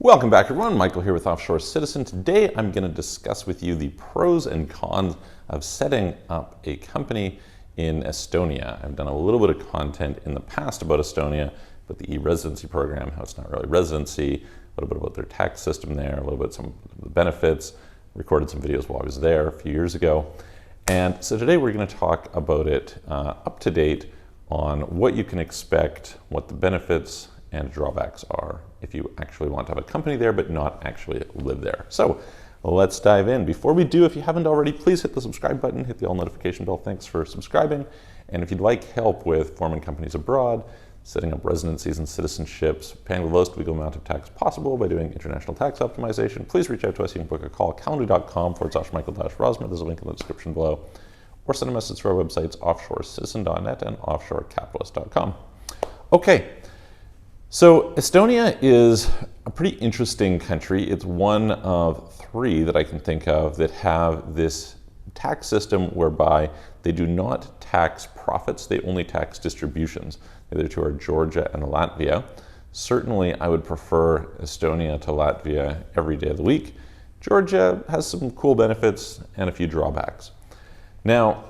Welcome back everyone, Michael here with Offshore Citizen. Today I'm going to discuss with you the pros and cons of setting up a company in Estonia. I've done a little bit of content in the past about Estonia, about the e-residency program, how it's not really residency, a little bit about their tax system there, a little bit some of the benefits, recorded some videos while I was there a few years ago. And so today we're going to talk about it up to date on what you can expect, what the benefits and drawbacks are if you actually want to have a company there but not actually live there. So let's dive in. Before we do, if you haven't already, please hit the subscribe button, hit the all notification bell. Thanks for subscribing. And if you'd like help with forming companies abroad, setting up residencies and citizenships, paying the lowest legal amount of tax possible by doing international tax optimization, please reach out to us. You can book a call, calendly.com/Michael-Rosmer. There's a link in the description below. Or send a message to our websites, offshorecitizen.net and offshorecapitalist.com. Okay. So Estonia is a pretty interesting country. It's one of three that I can think of that have this tax system whereby they do not tax profits, they only tax distributions. The other two are Georgia and Latvia. Certainly I would prefer Estonia to Latvia every day of the week. Georgia has some cool benefits and a few drawbacks. Now,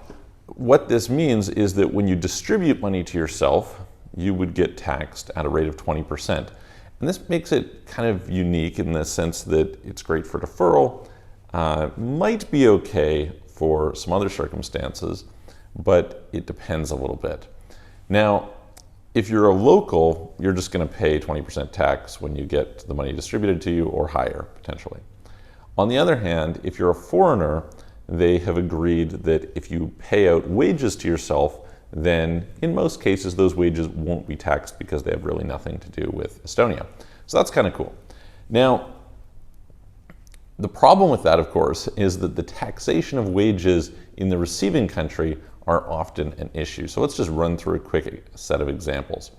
what this means is that when you distribute money to yourself, you would get taxed at a rate of 20%. And this makes it kind of unique in the sense that it's great for deferral, might be okay for some other circumstances, but it depends a little bit. Now, if you're a local, you're just going to pay 20% tax when you get the money distributed to you or higher, potentially. On the other hand, if you're a foreigner, they have agreed that if you pay out wages to yourself, then in most cases those wages won't be taxed because they have really nothing to do with Estonia. So that's kind of cool. Now, the problem with that, of course, is that the taxation of wages in the receiving country are often an issue. So let's just run through a quick set of examples.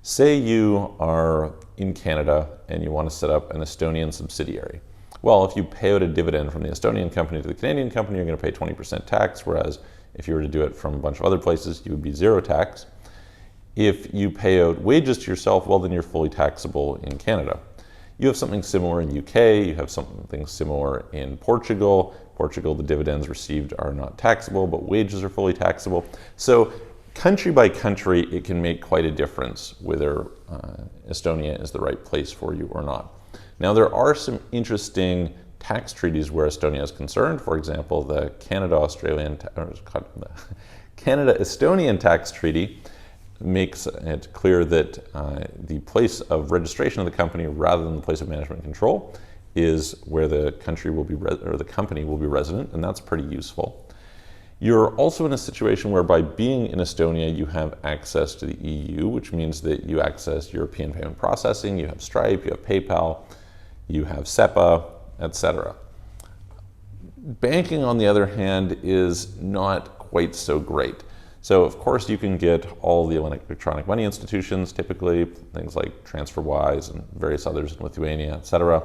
Say you are in Canada and you want to set up an Estonian subsidiary. Well, if you pay out a dividend from the Estonian company to the Canadian company, you're going to pay 20% tax, whereas if you were to do it from a bunch of other places, you would be zero tax. If you pay out wages to yourself, well, then you're fully taxable in Canada. You have something similar in UK, you have something similar in Portugal. Portugal, the dividends received are not taxable, but wages are fully taxable. So country by country, it can make quite a difference whether Estonia is the right place for you or not. Now, there are some interesting tax treaties where Estonia is concerned. For example, the Canada-Estonian tax treaty makes it clear that the place of registration of the company rather than the place of management control is where the country will be or the company will be resident, and that's pretty useful. You're also in a situation where by being in Estonia, you have access to the EU, which means that you access European payment processing, you have Stripe, you have PayPal, you have SEPA, etc. Banking, on the other hand, is not quite so great. So, of course, you can get all the electronic money institutions, typically, things like TransferWise and various others in Lithuania, etc.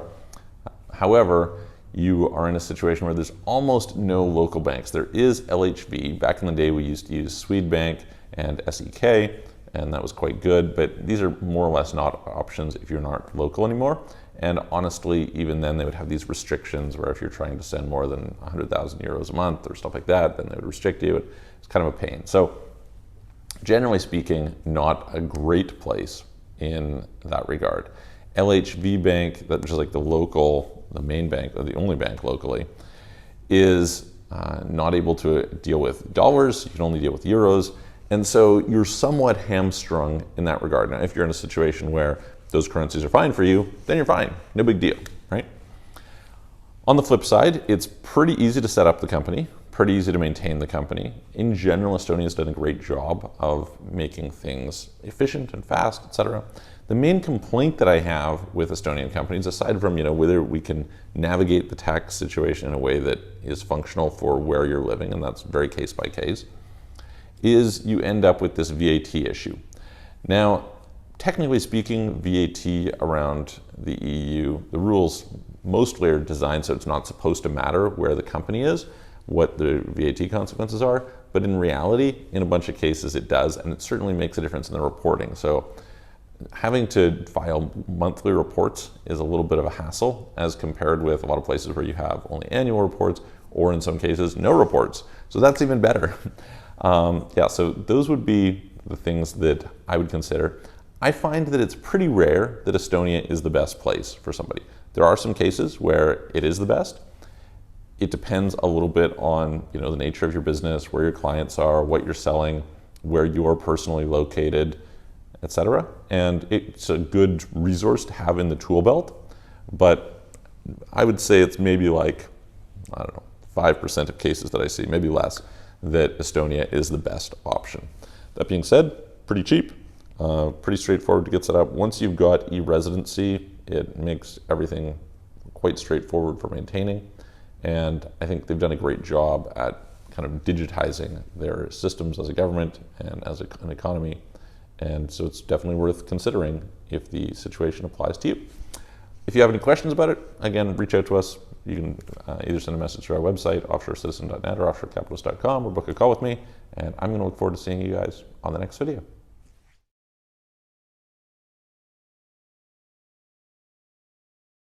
However, you are in a situation where there's almost no local banks. There is LHV. Back in the day, we used to use Swedbank and SEK, and that was quite good, but these are more or less not options if you're not local anymore. And honestly, even then they would have these restrictions where if you're trying to send more than 100,000 euros a month or stuff like that, then they would restrict you. It's kind of a pain. So generally speaking, not a great place in that regard. LHV Bank, which is like the main bank, or the only bank locally, is not able to deal with dollars. You can only deal with euros. And so you're somewhat hamstrung in that regard. Now, if you're in a situation where those currencies are fine for you, then you're fine. No big deal, right? On the flip side, it's pretty easy to set up the company, pretty easy to maintain the company. In general, Estonia has done a great job of making things efficient and fast, etc. The main complaint that I have with Estonian companies, aside from whether we can navigate the tax situation in a way that is functional for where you're living, and that's very case by case, is you end up with this VAT issue. Now, technically speaking, VAT around the EU, the rules mostly are designed so it's not supposed to matter where the company is, what the VAT consequences are, but in reality, in a bunch of cases it does, and it certainly makes a difference in the reporting. So having to file monthly reports is a little bit of a hassle as compared with a lot of places where you have only annual reports, or in some cases, no reports. So that's even better. Yeah, so those would be the things that I would consider. I find that it's pretty rare that Estonia is the best place for somebody. There are some cases where it is the best. It depends a little bit on, you know, the nature of your business, where your clients are, what you're selling, where you're personally located, etc. And it's a good resource to have in the tool belt. But I would say it's maybe like, I don't know, 5% of cases that I see, maybe less, that Estonia is the best option. That being said, pretty cheap, pretty straightforward to get set up. Once you've got e-residency, it makes everything quite straightforward for maintaining. And I think they've done a great job at kind of digitizing their systems as a government and as an economy. And so it's definitely worth considering if the situation applies to you. If you have any questions about it, again, reach out to us. You can either send a message to our website, offshorecitizen.net or offshorecapitalist.com, or book a call with me. And I'm going to look forward to seeing you guys on the next video.